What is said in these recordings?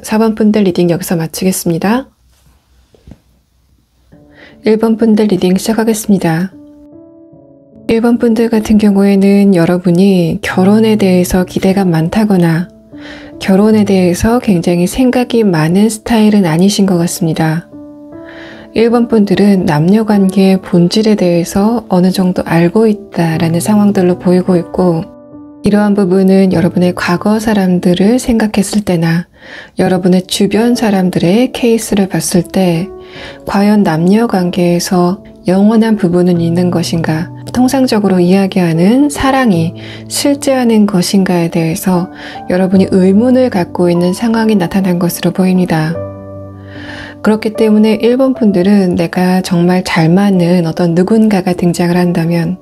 4번 분들 리딩 여기서 마치겠습니다. 1번 분들 리딩 시작하겠습니다. 1번 분들 같은 경우에는 여러분이 결혼에 대해서 기대가 많다거나 결혼에 대해서 굉장히 생각이 많은 스타일은 아니신 것 같습니다. 1번 분들은 남녀관계의 본질에 대해서 어느 정도 알고 있다라는 상황들로 보이고 있고, 이러한 부분은 여러분의 과거 사람들을 생각했을 때나 여러분의 주변 사람들의 케이스를 봤을 때 과연 남녀관계에서 영원한 부분은 있는 것인가, 통상적으로 이야기하는 사랑이 실제하는 것인가에 대해서 여러분이 의문을 갖고 있는 상황이 나타난 것으로 보입니다. 그렇기 때문에 1번 분들은 내가 정말 잘 맞는 어떤 누군가가 등장을 한다면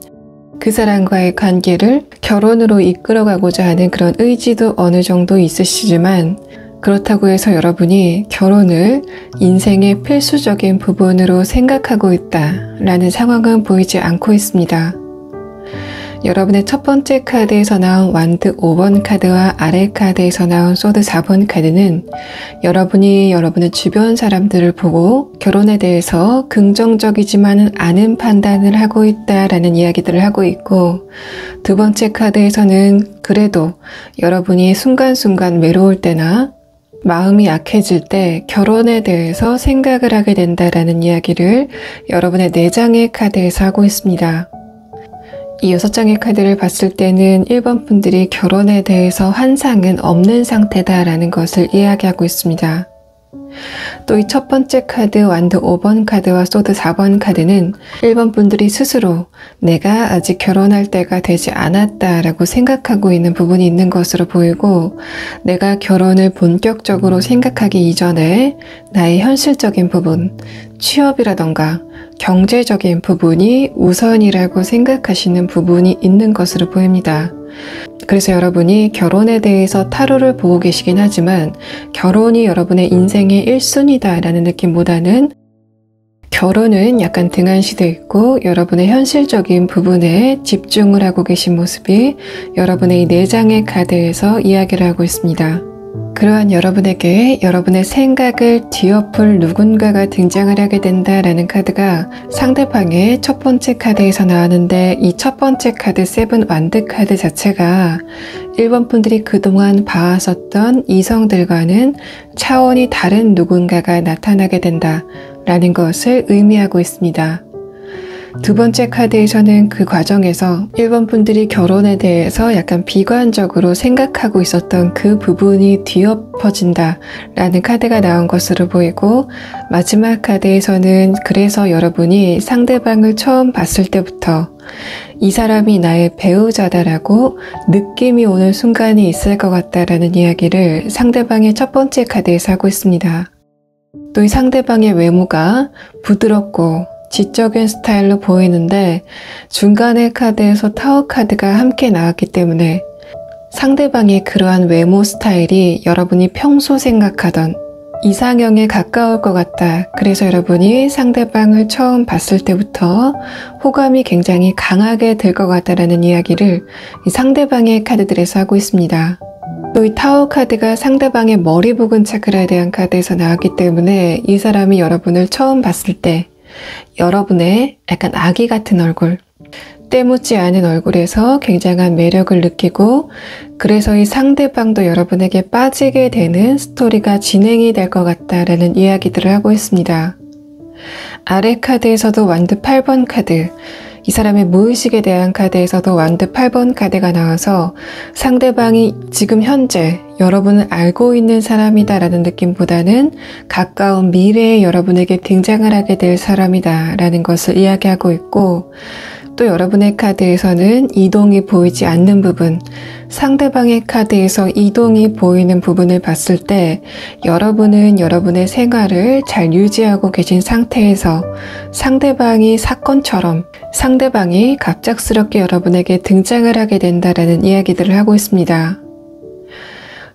그 사람과의 관계를 결혼으로 이끌어가고자 하는 그런 의지도 어느 정도 있으시지만, 그렇다고 해서 여러분이 결혼을 인생의 필수적인 부분으로 생각하고 있다라는 상황은 보이지 않고 있습니다. 여러분의 첫 번째 카드에서 나온 완드 5번 카드와 아래 카드에서 나온 소드 4번 카드는 여러분이 여러분의 주변 사람들을 보고 결혼에 대해서 긍정적이지만은 않은 판단을 하고 있다라는 이야기들을 하고 있고, 두 번째 카드에서는 그래도 여러분이 순간순간 외로울 때나 마음이 약해질 때 결혼에 대해서 생각을 하게 된다라는 이야기를 여러분의 4장의 카드에서 하고 있습니다. 이 6장의 카드를 봤을 때는 1번 분들이 결혼에 대해서 환상은 없는 상태다라는 것을 이야기하고 있습니다. 또 이 첫 번째 카드 완드 5번 카드와 소드 4번 카드는 1번 분들이 스스로 내가 아직 결혼할 때가 되지 않았다라고 생각하고 있는 부분이 있는 것으로 보이고, 내가 결혼을 본격적으로 생각하기 이전에 나의 현실적인 부분, 취업이라던가 경제적인 부분이 우선이라고 생각하시는 부분이 있는 것으로 보입니다. 그래서 여러분이 결혼에 대해서 타로를 보고 계시긴 하지만 결혼이 여러분의 인생의 1순위다라는 느낌보다는 결혼은 약간 등한시돼 있고 여러분의 현실적인 부분에 집중을 하고 계신 모습이 여러분의 이 4장의 카드에서 이야기를 하고 있습니다. 그러한 여러분에게 여러분의 생각을 뒤엎을 누군가가 등장을 하게 된다라는 카드가 상대방의 첫 번째 카드에서 나왔는데, 이 첫 번째 카드 세븐 완드 카드 자체가 1번 분들이 그동안 봐왔었던 이성들과는 차원이 다른 누군가가 나타나게 된다라는 것을 의미하고 있습니다. 두 번째 카드에서는 그 과정에서 1번 분들이 결혼에 대해서 약간 비관적으로 생각하고 있었던 그 부분이 뒤엎어진다 라는 카드가 나온 것으로 보이고, 마지막 카드에서는 그래서 여러분이 상대방을 처음 봤을 때부터 이 사람이 나의 배우자다라고 느낌이 오는 순간이 있을 것 같다라는 이야기를 상대방의 첫 번째 카드에서 하고 있습니다. 또 이 상대방의 외모가 부드럽고 지적인 스타일로 보이는데, 중간의 카드에서 타워 카드가 함께 나왔기 때문에 상대방의 그러한 외모 스타일이 여러분이 평소 생각하던 이상형에 가까울 것 같다. 그래서 여러분이 상대방을 처음 봤을 때부터 호감이 굉장히 강하게 될 것 같다라는 이야기를 이 상대방의 카드들에서 하고 있습니다. 또 이 타워 카드가 상대방의 머리 부근 차크라에 대한 카드에서 나왔기 때문에 이 사람이 여러분을 처음 봤을 때 여러분의 약간 아기 같은 얼굴, 때묻지 않은 얼굴에서 굉장한 매력을 느끼고, 그래서 이 상대방도 여러분에게 빠지게 되는 스토리가 진행이 될 것 같다라는 이야기들을 하고 있습니다. 아래 카드에서도 완드 8번 카드, 이 사람의 무의식에 대한 카드에서도 완드 8번 카드가 나와서 상대방이 지금 현재 여러분을 알고 있는 사람이다라는 느낌보다는 가까운 미래에 여러분에게 등장을 하게 될 사람이다라는 것을 이야기하고 있고, 또 여러분의 카드에서는 이동이 보이지 않는 부분, 상대방의 카드에서 이동이 보이는 부분을 봤을 때 여러분은 여러분의 생활을 잘 유지하고 계신 상태에서 상대방이 사건처럼 상대방이 갑작스럽게 여러분에게 등장을 하게 된다라는 이야기들을 하고 있습니다.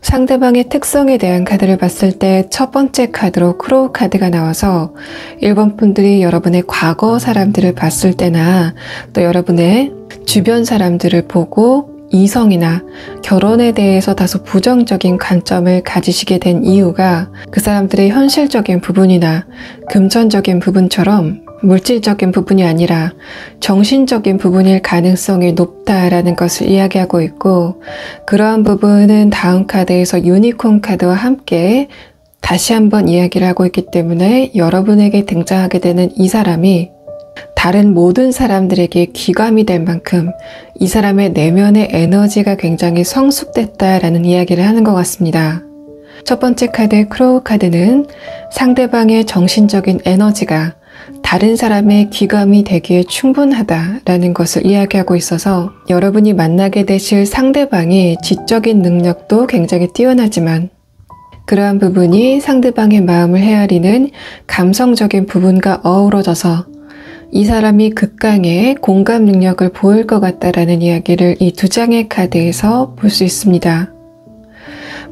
상대방의 특성에 대한 카드를 봤을 때 첫 번째 카드로 크로우 카드가 나와서 1번 분들이 여러분의 과거 사람들을 봤을 때나 또 여러분의 주변 사람들을 보고 이성이나 결혼에 대해서 다소 부정적인 관점을 가지시게 된 이유가 그 사람들의 현실적인 부분이나 금전적인 부분처럼 물질적인 부분이 아니라 정신적인 부분일 가능성이 높다라는 것을 이야기하고 있고, 그러한 부분은 다음 카드에서 유니콘 카드와 함께 다시 한번 이야기를 하고 있기 때문에 여러분에게 등장하게 되는 이 사람이 다른 모든 사람들에게 귀감이 될 만큼 이 사람의 내면의 에너지가 굉장히 성숙됐다라는 이야기를 하는 것 같습니다. 첫 번째 카드 크로우 카드는 상대방의 정신적인 에너지가 다른 사람의 귀감이 되기에 충분하다라는 것을 이야기하고 있어서 여러분이 만나게 되실 상대방의 지적인 능력도 굉장히 뛰어나지만 그러한 부분이 상대방의 마음을 헤아리는 감성적인 부분과 어우러져서 이 사람이 극강의 공감 능력을 보일 것 같다라는 이야기를 이 두 장의 카드에서 볼 수 있습니다.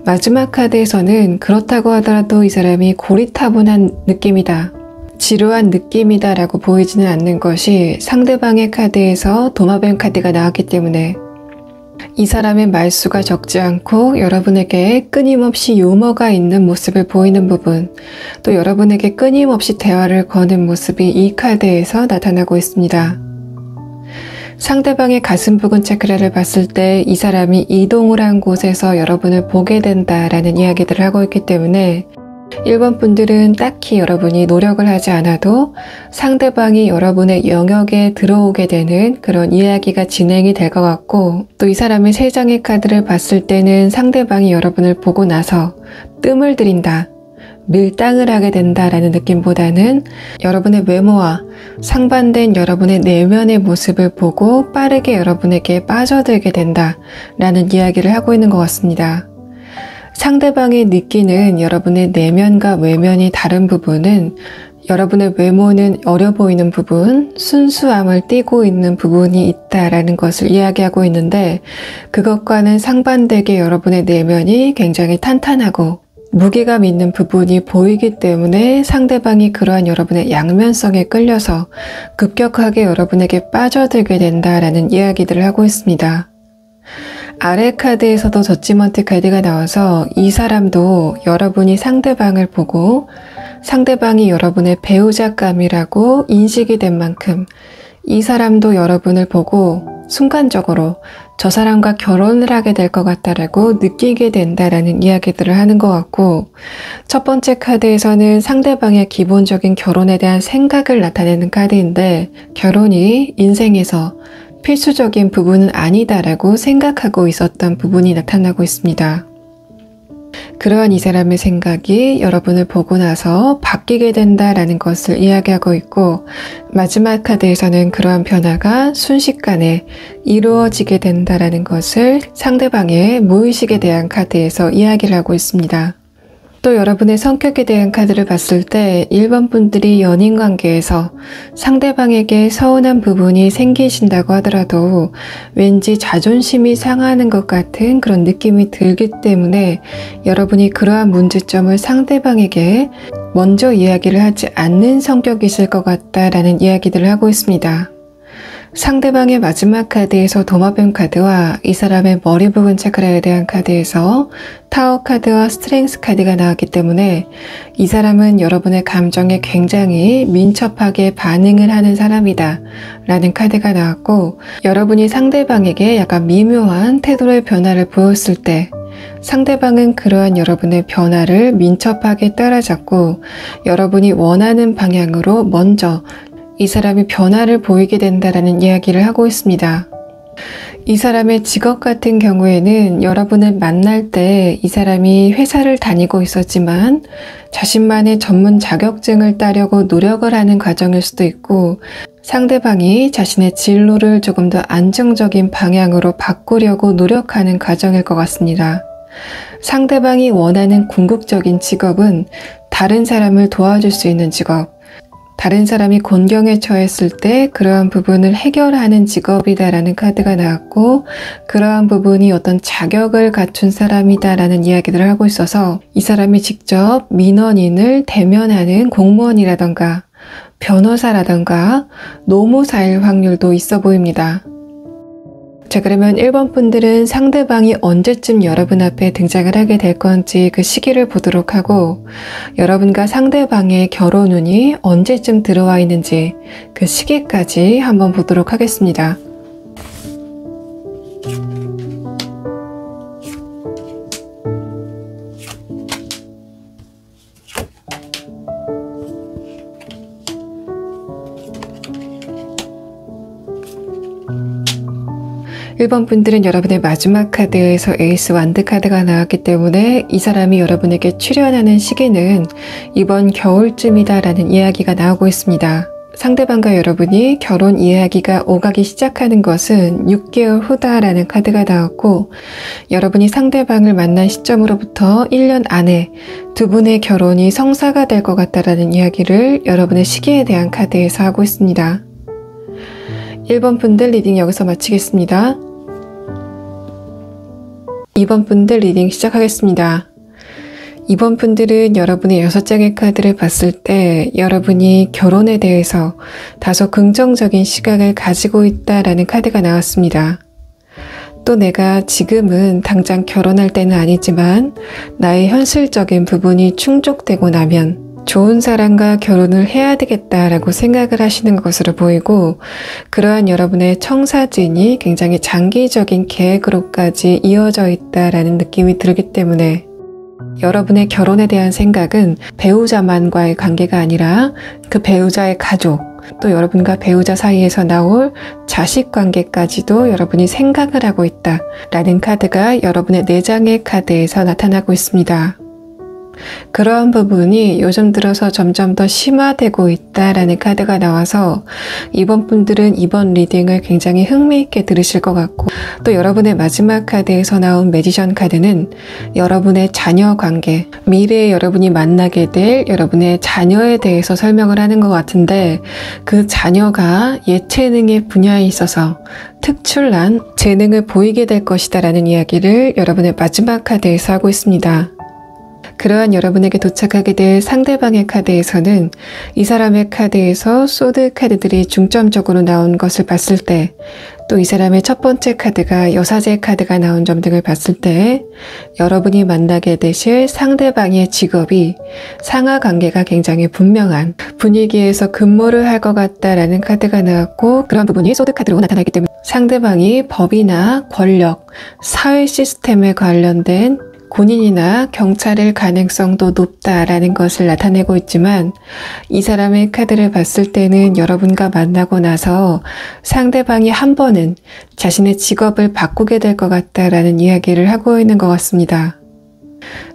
마지막 카드에서는 그렇다고 하더라도 이 사람이 고리타분한 느낌이다, 지루한 느낌이다 라고 보이지는 않는 것이 상대방의 카드에서 도마뱀 카드가 나왔기 때문에 이 사람의 말수가 적지 않고 여러분에게 끊임없이 유머가 있는 모습을 보이는 부분, 또 여러분에게 끊임없이 대화를 거는 모습이 이 카드에서 나타나고 있습니다. 상대방의 가슴 부근 차크라를 봤을 때 이 사람이 이동을 한 곳에서 여러분을 보게 된다라는 이야기들을 하고 있기 때문에 1번 분들은 딱히 여러분이 노력을 하지 않아도 상대방이 여러분의 영역에 들어오게 되는 그런 이야기가 진행이 될 것 같고, 또 이 사람의 3장의 카드를 봤을 때는 상대방이 여러분을 보고 나서 뜸을 들인다, 밀당을 하게 된다라는 느낌보다는 여러분의 외모와 상반된 여러분의 내면의 모습을 보고 빠르게 여러분에게 빠져들게 된다라는 이야기를 하고 있는 것 같습니다. 상대방이 느끼는 여러분의 내면과 외면이 다른 부분은 여러분의 외모는 어려 보이는 부분, 순수함을 띠고 있는 부분이 있다라는 것을 이야기하고 있는데, 그것과는 상반되게 여러분의 내면이 굉장히 탄탄하고 무게감 있는 부분이 보이기 때문에 상대방이 그러한 여러분의 양면성에 끌려서 급격하게 여러분에게 빠져들게 된다라는 이야기들을 하고 있습니다. 아래 카드에서도 저지먼트 카드가 나와서 이 사람도 여러분이 상대방을 보고 상대방이 여러분의 배우자감이라고 인식이 된 만큼 이 사람도 여러분을 보고 순간적으로 저 사람과 결혼을 하게 될 것 같다라고 느끼게 된다라는 이야기들을 하는 것 같고, 첫 번째 카드에서는 상대방의 기본적인 결혼에 대한 생각을 나타내는 카드인데, 결혼이 인생에서 필수적인 부분은 아니다라고 생각하고 있었던 부분이 나타나고 있습니다. 그러한 이 사람의 생각이 여러분을 보고 나서 바뀌게 된다라는 것을 이야기하고 있고, 마지막 카드에서는 그러한 변화가 순식간에 이루어지게 된다라는 것을 상대방의 무의식에 대한 카드에서 이야기를 하고 있습니다. 또 여러분의 성격에 대한 카드를 봤을 때 1번 분들이 연인 관계에서 상대방에게 서운한 부분이 생기신다고 하더라도 왠지 자존심이 상하는 것 같은 그런 느낌이 들기 때문에 여러분이 그러한 문제점을 상대방에게 먼저 이야기를 하지 않는 성격이실 것 같다라는 이야기들을 하고 있습니다. 상대방의 마지막 카드에서 도마뱀 카드와 이 사람의 머리 부분 차크라에 대한 카드에서 타워 카드와 스트렝스 카드가 나왔기 때문에 이 사람은 여러분의 감정에 굉장히 민첩하게 반응을 하는 사람이다 라는 카드가 나왔고, 여러분이 상대방에게 약간 미묘한 태도의 변화를 보였을 때 상대방은 그러한 여러분의 변화를 민첩하게 따라잡고 여러분이 원하는 방향으로 먼저 이 사람이 변화를 보이게 된다라는 이야기를 하고 있습니다. 이 사람의 직업 같은 경우에는 여러분을 만날 때 이 사람이 회사를 다니고 있었지만 자신만의 전문 자격증을 따려고 노력을 하는 과정일 수도 있고, 상대방이 자신의 진로를 조금 더 안정적인 방향으로 바꾸려고 노력하는 과정일 것 같습니다. 상대방이 원하는 궁극적인 직업은 다른 사람을 도와줄 수 있는 직업, 다른 사람이 곤경에 처했을 때 그러한 부분을 해결하는 직업이다라는 카드가 나왔고, 그러한 부분이 어떤 자격을 갖춘 사람이다라는 이야기들을 하고 있어서 이 사람이 직접 민원인을 대면하는 공무원이라던가 변호사라던가 노무사일 확률도 있어 보입니다. 자, 그러면 1번 분들은 상대방이 언제쯤 여러분 앞에 등장을 하게 될 건지 그 시기를 보도록 하고, 여러분과 상대방의 결혼 운이 언제쯤 들어와 있는지 그 시기까지 한번 보도록 하겠습니다. 1번 분들은 여러분의 마지막 카드에서 에이스 완드 카드가 나왔기 때문에 이 사람이 여러분에게 출연하는 시기는 이번 겨울쯤이다 라는 이야기가 나오고 있습니다. 상대방과 여러분이 결혼 이야기가 오가기 시작하는 것은 6개월 후다라는 카드가 나왔고, 여러분이 상대방을 만난 시점으로부터 1년 안에 두 분의 결혼이 성사가 될 것 같다라는 이야기를 여러분의 시기에 대한 카드에서 하고 있습니다. 1번 분들 리딩 여기서 마치겠습니다. 2번 분들 리딩 시작하겠습니다. 2번 분들은 여러분의 6장의 카드를 봤을 때 여러분이 결혼에 대해서 다소 긍정적인 시각을 가지고 있다라는 카드가 나왔습니다. 또 내가 지금은 당장 결혼할 때는 아니지만 나의 현실적인 부분이 충족되고 나면 좋은 사람과 결혼을 해야 되겠다라고 생각을 하시는 것으로 보이고, 그러한 여러분의 청사진이 굉장히 장기적인 계획으로까지 이어져 있다라는 느낌이 들기 때문에 여러분의 결혼에 대한 생각은 배우자만과의 관계가 아니라 그 배우자의 가족, 또 여러분과 배우자 사이에서 나올 자식 관계까지도 여러분이 생각을 하고 있다라는 카드가 여러분의 4장의 카드에서 나타나고 있습니다. 그러한 부분이 요즘 들어서 점점 더 심화되고 있다라는 카드가 나와서 이번 분들은 이번 리딩을 굉장히 흥미있게 들으실 것 같고, 또 여러분의 마지막 카드에서 나온 매지션 카드는 여러분의 자녀 관계, 미래에 여러분이 만나게 될 여러분의 자녀에 대해서 설명을 하는 것 같은데, 그 자녀가 예체능의 분야에 있어서 특출난 재능을 보이게 될 것이다 라는 이야기를 여러분의 마지막 카드에서 하고 있습니다. 그러한 여러분에게 도착하게 될 상대방의 카드에서는 이 사람의 카드에서 소드 카드들이 중점적으로 나온 것을 봤을 때, 또 이 사람의 첫 번째 카드가 여사제 카드가 나온 점 등을 봤을 때 여러분이 만나게 되실 상대방의 직업이 상하관계가 굉장히 분명한 분위기에서 근무를 할 것 같다라는 카드가 나왔고, 그런 부분이 소드 카드로 나타나기 때문에 상대방이 법이나 권력, 사회 시스템에 관련된 군인이나 경찰일 가능성도 높다라는 것을 나타내고 있지만, 이 사람의 카드를 봤을 때는 여러분과 만나고 나서 상대방이 한 번은 자신의 직업을 바꾸게 될 것 같다라는 이야기를 하고 있는 것 같습니다.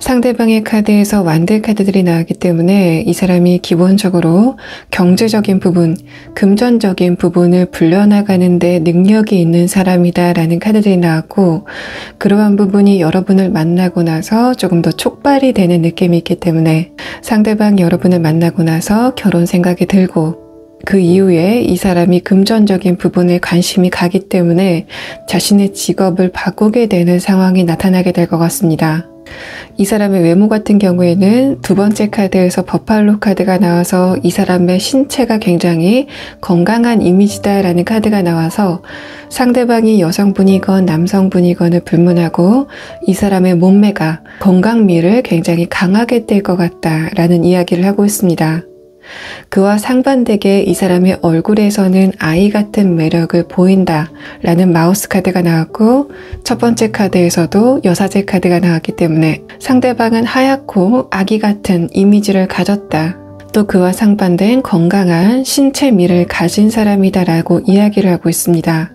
상대방의 카드에서 완드 카드들이 나왔기 때문에 이 사람이 기본적으로 경제적인 부분, 금전적인 부분을 불려나가는 데 능력이 있는 사람이다라는 카드들이 나왔고, 그러한 부분이 여러분을 만나고 나서 조금 더 촉발이 되는 느낌이 있기 때문에 상대방 여러분을 만나고 나서 결혼 생각이 들고, 그 이후에 이 사람이 금전적인 부분에 관심이 가기 때문에 자신의 직업을 바꾸게 되는 상황이 나타나게 될 것 같습니다. 이 사람의 외모 같은 경우에는 두 번째 카드에서 버팔로 카드가 나와서 이 사람의 신체가 굉장히 건강한 이미지다라는 카드가 나와서 상대방이 여성분이건 남성분이건을 불문하고 이 사람의 몸매가 건강미를 굉장히 강하게 띨 것 같다라는 이야기를 하고 있습니다. 그와 상반되게 이 사람의 얼굴에서는 아이 같은 매력을 보인다 라는 마우스 카드가 나왔고, 첫 번째 카드에서도 여사제 카드가 나왔기 때문에 상대방은 하얗고 아기 같은 이미지를 가졌다, 또 그와 상반된 건강한 신체미를 가진 사람이다 라고 이야기를 하고 있습니다.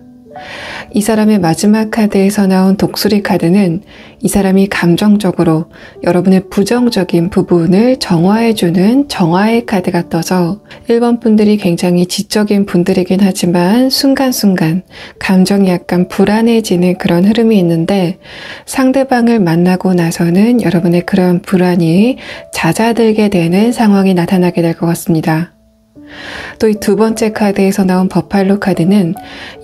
이 사람의 마지막 카드에서 나온 독수리 카드는 이 사람이 감정적으로 여러분의 부정적인 부분을 정화해주는 정화의 카드가 떠서 1번 분들이 굉장히 지적인 분들이긴 하지만 순간순간 감정이 약간 불안해지는 그런 흐름이 있는데, 상대방을 만나고 나서는 여러분의 그런 불안이 잦아들게 되는 상황이 나타나게 될 것 같습니다. 또 이 두 번째 카드에서 나온 버팔로 카드는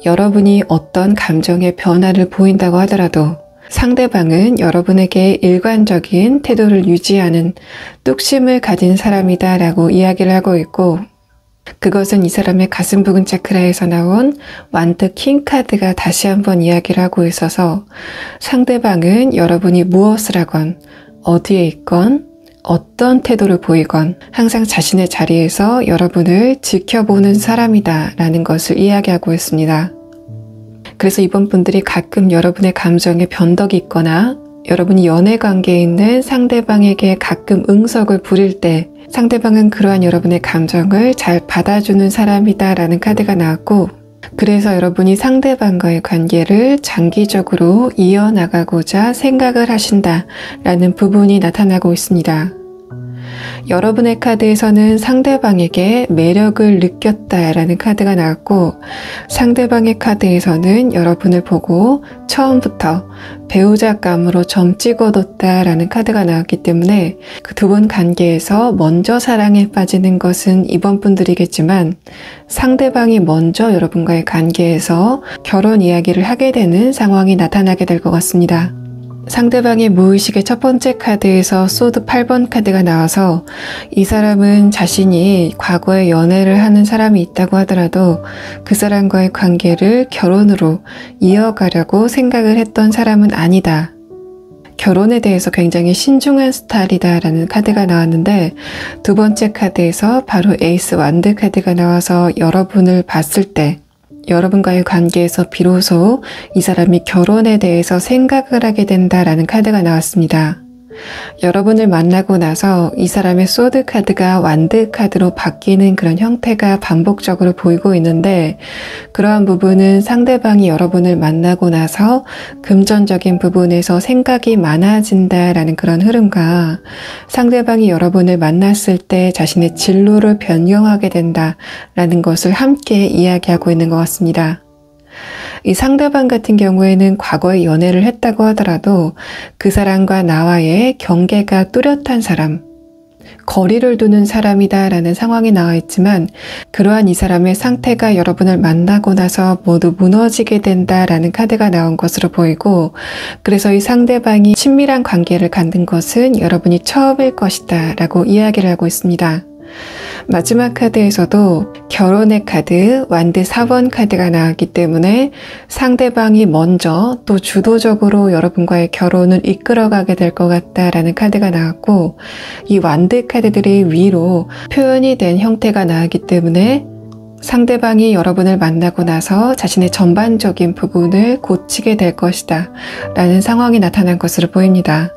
여러분이 어떤 감정의 변화를 보인다고 하더라도 상대방은 여러분에게 일관적인 태도를 유지하는 뚝심을 가진 사람이다 라고 이야기를 하고 있고, 그것은 이 사람의 가슴 부근 차크라에서 나온 완드 킹 카드가 다시 한번 이야기를 하고 있어서 상대방은 여러분이 무엇을 하건 어디에 있건 어떤 태도를 보이건 항상 자신의 자리에서 여러분을 지켜보는 사람이다 라는 것을 이야기하고 있습니다. 그래서 이번 분들이 가끔 여러분의 감정에 변덕이 있거나 여러분이 연애 관계에 있는 상대방에게 가끔 응석을 부릴 때 상대방은 그러한 여러분의 감정을 잘 받아주는 사람이다 라는 카드가 나왔고, 그래서 여러분이 상대방과의 관계를 장기적으로 이어나가고자 생각을 하신다 라는 부분이 나타나고 있습니다. 여러분의 카드에서는 상대방에게 매력을 느꼈다라는 카드가 나왔고, 상대방의 카드에서는 여러분을 보고 처음부터 배우자감으로 점 찍어뒀다라는 카드가 나왔기 때문에 그 두 분 관계에서 먼저 사랑에 빠지는 것은 이번 분들이겠지만, 상대방이 먼저 여러분과의 관계에서 결혼 이야기를 하게 되는 상황이 나타나게 될 것 같습니다. 상대방의 무의식의 첫 번째 카드에서 소드 8번 카드가 나와서 이 사람은 자신이 과거에 연애를 하는 사람이 있다고 하더라도 그 사람과의 관계를 결혼으로 이어가려고 생각을 했던 사람은 아니다. 결혼에 대해서 굉장히 신중한 스타일이다 라는 카드가 나왔는데, 두 번째 카드에서 바로 에이스 완드 카드가 나와서 여러분을 봤을 때 여러분과의 관계에서 비로소 이 사람이 결혼에 대해서 생각을 하게 된다라는 카드가 나왔습니다. 여러분을 만나고 나서 이 사람의 소드 카드가 완드 카드로 바뀌는 그런 형태가 반복적으로 보이고 있는데, 그러한 부분은 상대방이 여러분을 만나고 나서 금전적인 부분에서 생각이 많아진다라는 그런 흐름과 상대방이 여러분을 만났을 때 자신의 진로를 변경하게 된다라는 것을 함께 이야기하고 있는 것 같습니다. 이 상대방 같은 경우에는 과거에 연애를 했다고 하더라도 그 사람과 나와의 경계가 뚜렷한 사람, 거리를 두는 사람이다라는 상황이 나와 있지만 그러한 이 사람의 상태가 여러분을 만나고 나서 모두 무너지게 된다라는 카드가 나온 것으로 보이고, 그래서 이 상대방이 친밀한 관계를 갖는 것은 여러분이 처음일 것이다 라고 이야기를 하고 있습니다. 마지막 카드에서도 결혼의 카드, 완드 4번 카드가 나왔기 때문에 상대방이 먼저 또 주도적으로 여러분과의 결혼을 이끌어가게 될 것 같다라는 카드가 나왔고, 이 완드 카드들이 위로 표현이 된 형태가 나왔기 때문에 상대방이 여러분을 만나고 나서 자신의 전반적인 부분을 고치게 될 것이다 라는 상황이 나타난 것으로 보입니다.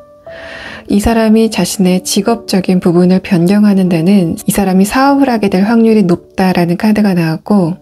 이 사람이 자신의 직업적인 부분을 변경하는 데는 이 사람이 사업을 하게 될 확률이 높다라는 카드가 나왔고,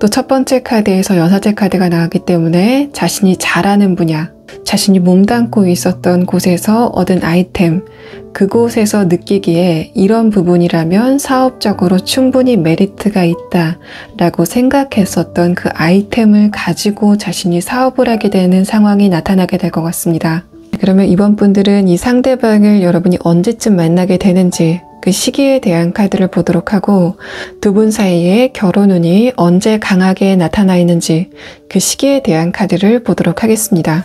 또 첫 번째 카드에서 여사제 카드가 나왔기 때문에 자신이 잘하는 분야, 자신이 몸담고 있었던 곳에서 얻은 아이템, 그곳에서 느끼기에 이런 부분이라면 사업적으로 충분히 메리트가 있다라고 생각했었던 그 아이템을 가지고 자신이 사업을 하게 되는 상황이 나타나게 될 것 같습니다. 그러면 이번 분들은 이 상대방을 여러분이 언제쯤 만나게 되는지 그 시기에 대한 카드를 보도록 하고, 두 분 사이에 결혼운이 언제 강하게 나타나 있는지 그 시기에 대한 카드를 보도록 하겠습니다.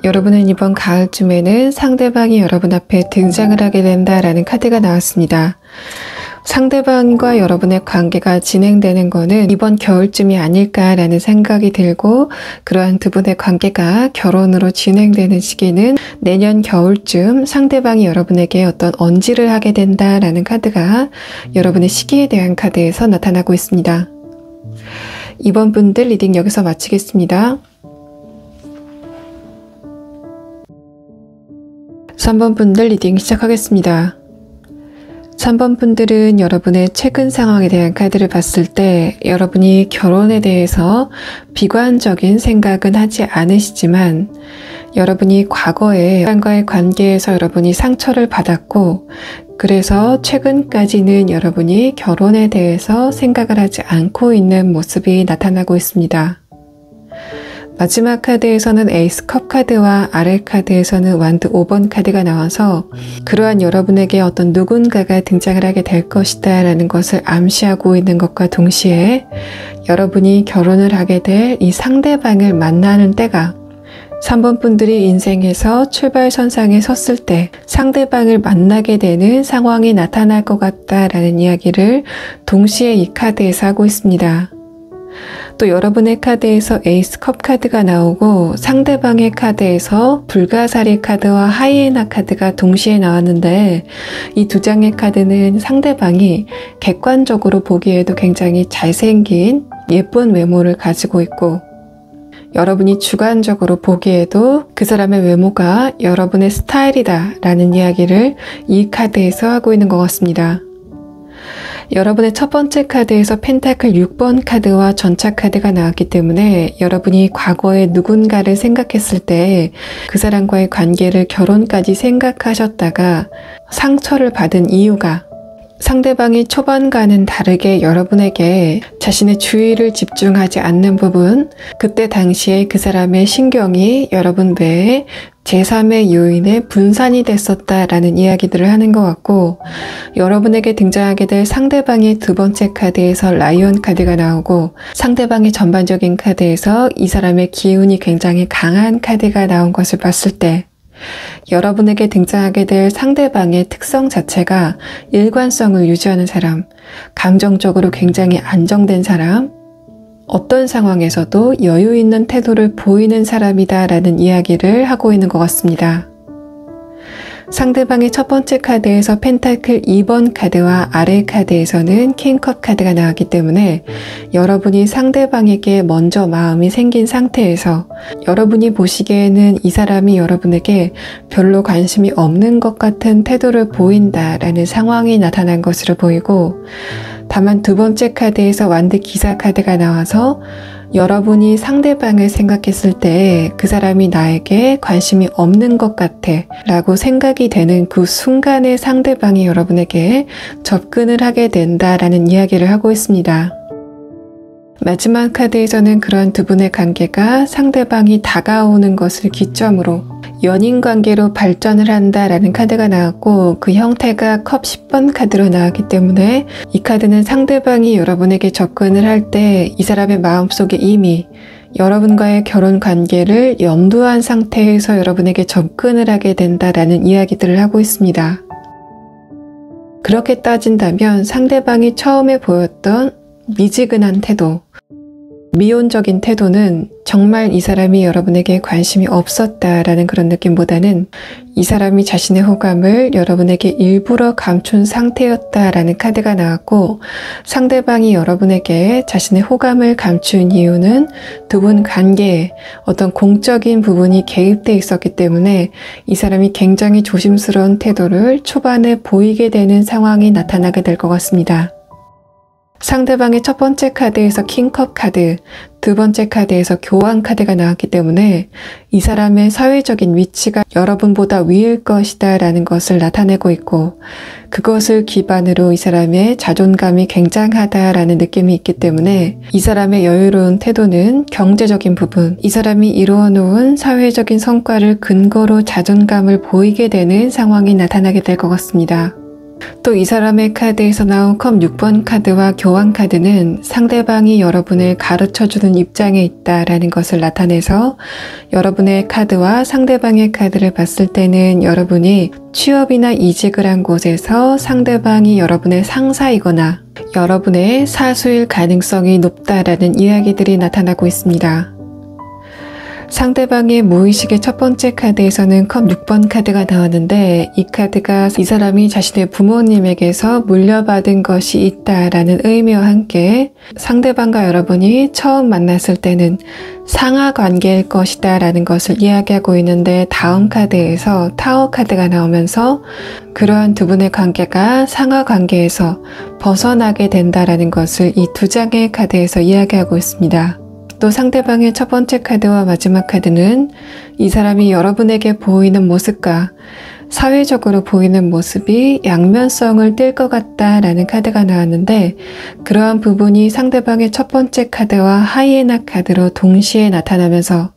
여러분은 이번 가을쯤에는 상대방이 여러분 앞에 등장을 하게 된다라는 카드가 나왔습니다. 상대방과 여러분의 관계가 진행되는 거는 이번 겨울쯤이 아닐까라는 생각이 들고, 그러한 두 분의 관계가 결혼으로 진행되는 시기는 내년 겨울쯤 상대방이 여러분에게 어떤 언지를 하게 된다라는 카드가 여러분의 시기에 대한 카드에서 나타나고 있습니다. 이번 분들 리딩 여기서 마치겠습니다. 3번 분들 리딩 시작하겠습니다. 3번 분들은 여러분의 최근 상황에 대한 카드를 봤을 때 여러분이 결혼에 대해서 비관적인 생각은 하지 않으시지만, 여러분이 과거에 사람과의 관계에서 여러분이 상처를 받았고, 그래서 최근까지는 여러분이 결혼에 대해서 생각을 하지 않고 있는 모습이 나타나고 있습니다. 마지막 카드에서는 에이스 컵 카드와 아래 카드에서는 완드 5번 카드가 나와서 그러한 여러분에게 어떤 누군가가 등장을 하게 될 것이다 라는 것을 암시하고 있는 것과 동시에, 여러분이 결혼을 하게 될 이 상대방을 만나는 때가 3번 분들이 인생에서 출발선상에 섰을 때 상대방을 만나게 되는 상황이 나타날 것 같다라는 이야기를 동시에 이 카드에서 하고 있습니다. 또 여러분의 카드에서 에이스 컵 카드가 나오고 상대방의 카드에서 불가사리 카드와 하이에나 카드가 동시에 나왔는데, 이 두 장의 카드는 상대방이 객관적으로 보기에도 굉장히 잘생긴 예쁜 외모를 가지고 있고, 여러분이 주관적으로 보기에도 그 사람의 외모가 여러분의 스타일이다 라는 이야기를 이 카드에서 하고 있는 것 같습니다. 여러분의 첫 번째 카드에서 펜타클 6번 카드와 전차 카드가 나왔기 때문에 여러분이 과거에 누군가를 생각했을 때 그 사람과의 관계를 결혼까지 생각하셨다가 상처를 받은 이유가, 상대방이 초반과는 다르게 여러분에게 자신의 주의를 집중하지 않는 부분, 그때 당시에 그 사람의 신경이 여러분 외에 제3의 요인에 분산이 됐었다라는 이야기들을 하는 것 같고, 여러분에게 등장하게 될 상대방의 두 번째 카드에서 라이온 카드가 나오고, 상대방의 전반적인 카드에서 이 사람의 기운이 굉장히 강한 카드가 나온 것을 봤을 때, 여러분에게 등장하게 될 상대방의 특성 자체가 일관성을 유지하는 사람, 감정적으로 굉장히 안정된 사람, 어떤 상황에서도 여유 있는 태도를 보이는 사람이다라는 이야기를 하고 있는 것 같습니다. 상대방의 첫 번째 카드에서 펜타클 2번 카드와 아래 카드에서는 킹컵 카드가 나왔기 때문에 여러분이 상대방에게 먼저 마음이 생긴 상태에서 여러분이 보시기에는 이 사람이 여러분에게 별로 관심이 없는 것 같은 태도를 보인다라는 상황이 나타난 것으로 보이고, 다만 두 번째 카드에서 완드 기사 카드가 나와서 여러분이 상대방을 생각했을 때 그 사람이 나에게 관심이 없는 것 같아 라고 생각이 되는 그 순간에 상대방이 여러분에게 접근을 하게 된다라는 이야기를 하고 있습니다. 마지막 카드에서는 그런 두 분의 관계가 상대방이 다가오는 것을 기점으로 연인 관계로 발전을 한다라는 카드가 나왔고, 그 형태가 컵 10번 카드로 나왔기 때문에 이 카드는 상대방이 여러분에게 접근을 할 때 이 사람의 마음속에 이미 여러분과의 결혼 관계를 염두한 상태에서 여러분에게 접근을 하게 된다라는 이야기들을 하고 있습니다. 그렇게 따진다면 상대방이 처음에 보였던 미지근한 태도, 미온적인 태도는 정말 이 사람이 여러분에게 관심이 없었다라는 그런 느낌보다는 이 사람이 자신의 호감을 여러분에게 일부러 감춘 상태였다라는 카드가 나왔고, 상대방이 여러분에게 자신의 호감을 감춘 이유는 두 분 관계에 어떤 공적인 부분이 개입돼 있었기 때문에 이 사람이 굉장히 조심스러운 태도를 초반에 보이게 되는 상황이 나타나게 될 것 같습니다. 상대방의 첫 번째 카드에서 킹컵 카드, 두 번째 카드에서 교황 카드가 나왔기 때문에 이 사람의 사회적인 위치가 여러분보다 위일 것이다 라는 것을 나타내고 있고, 그것을 기반으로 이 사람의 자존감이 굉장하다라는 느낌이 있기 때문에 이 사람의 여유로운 태도는 경제적인 부분, 이 사람이 이루어 놓은 사회적인 성과를 근거로 자존감을 보이게 되는 상황이 나타나게 될 것 같습니다. 또 이 사람의 카드에서 나온 컵 6번 카드와 교황 카드는 상대방이 여러분을 가르쳐주는 입장에 있다라는 것을 나타내서 여러분의 카드와 상대방의 카드를 봤을 때는 여러분이 취업이나 이직을 한 곳에서 상대방이 여러분의 상사이거나 여러분의 사수일 가능성이 높다라는 이야기들이 나타나고 있습니다. 상대방의 무의식의 첫 번째 카드에서는 컵 6번 카드가 나왔는데, 이 카드가 이 사람이 자신의 부모님에게서 물려받은 것이 있다라는 의미와 함께 상대방과 여러분이 처음 만났을 때는 상하 관계일 것이다 라는 것을 이야기하고 있는데, 다음 카드에서 타워 카드가 나오면서 그러한 두 분의 관계가 상하 관계에서 벗어나게 된다라는 것을 이 두 장의 카드에서 이야기하고 있습니다. 또 상대방의 첫 번째 카드와 마지막 카드는 이 사람이 여러분에게 보이는 모습과 사회적으로 보이는 모습이 양면성을 띨 것 같다라는 카드가 나왔는데, 그러한 부분이 상대방의 첫 번째 카드와 하이에나 카드로 동시에 나타나면서